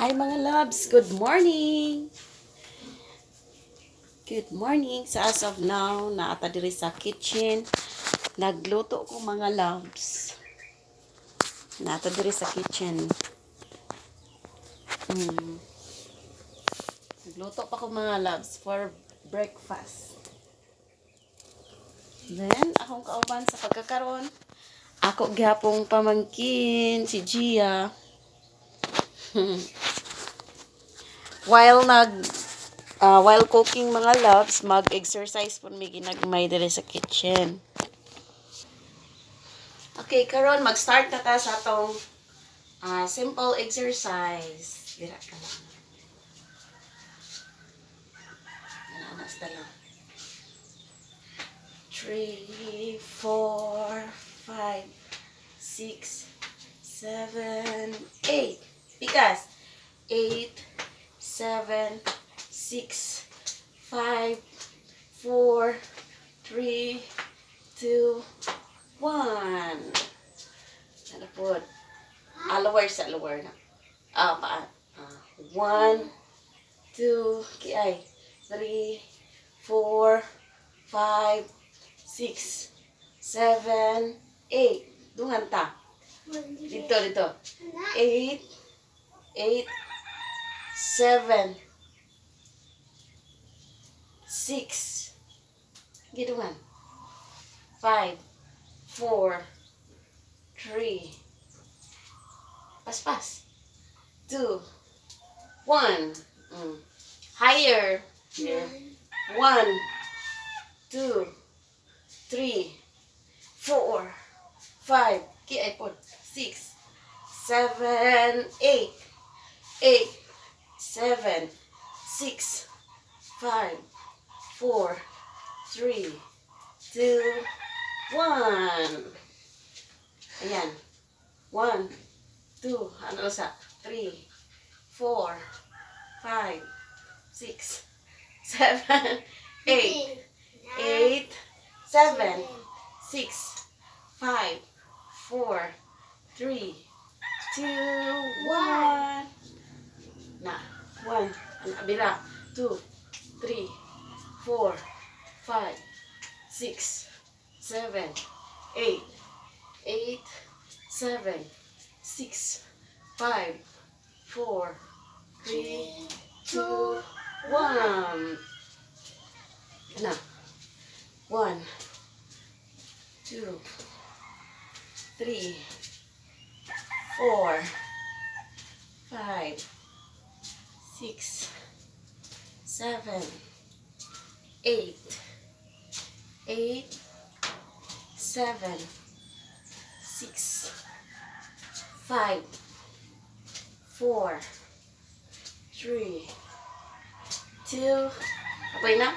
Hi mga loves, good morning! Good morning! So as of now, naata diri sa kitchen. Nagluto ko mga loves. Naata diri sa kitchen. Nagluto pa ko mga loves for breakfast. Then, akong kauban sa pagkakaroon. Ako gihapong pamangkin, si Gia. While cooking mga loves, mag-exercise po may ginagmay dire sa kitchen. Okay, karon mag-start na ta sa atong simple exercise. Dira ka lang. Anas ta lang. 3, 4, 5, 6, 7, 8. Pikas. 8, 7, 6, 5, 4, 3, 2, 1. Ano po? Lower sa lower na. Paan. 1, 2, kaya 3, 4, 5, 6, 7, 8. Dungan ta. Dito. 8, 8, 7, 6. Gidungan. 5, 4, 3. Pas. 2, 1. Higher. 1, 2, 3, 4, 5. Kaya po. 6, 7, 8. 8, 7, 6, 5, 4, 3, 2, 1. Ayan. 1, 2, ano sa? 3, 4, 5, 6, 7, 8. 8, 7, 6, 5, 4, 3, 2, 1. Na. 1. Bira. 2, 3, 4, 5, 6, 7, 8. 8, 7, 6, 5, 4, 3, 2, 1. Na. 1, 2, 3, 4, 5, 6, 7, 8. 8, 7, 6, 5, 4, 3, 2. Okay na?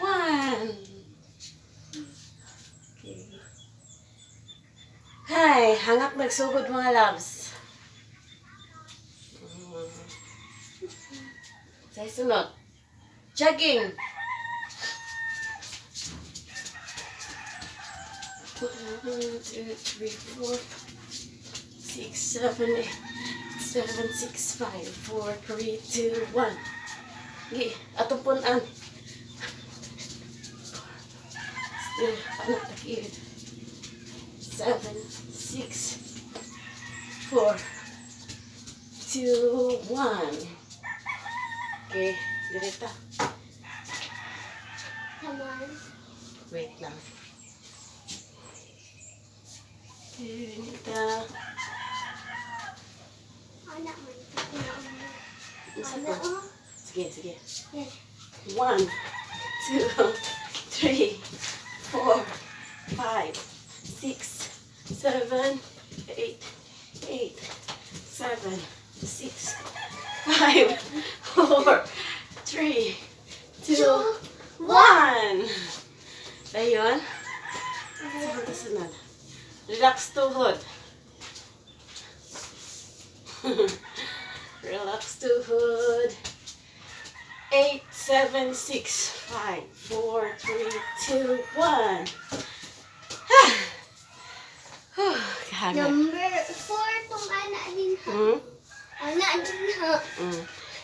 1. Okay. Hi, hangak nagsugod mga loves. Sa sunod. Jogging. 1, 2, 3, 4, 6, 7, 8, 7, 6, 5, 4, 3, 2, 1. Okay, atong punan. Still, anak takid. 7, 6, 4, 2, 1. Okay, direta. Come on. Wait lang. Direta. Anak man. Isa Anak to. mo. Sige. Yes. 1, 2, 3, 4, 5, 6, 7, 8, 8, 7, 6, 5, 4, 3, 2, 1. Ayun. Sunod. Relax tuhod. Relax tuhod. 8, 7, 6, 5, 4, 3, 2, 1. Kahaga. Number 4 tong anak din ha.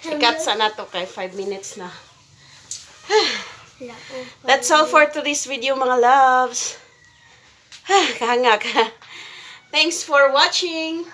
I-cut sa na to kay 5 minutes na. That's all for today's video, mga loves. Kahangak. Thanks for watching.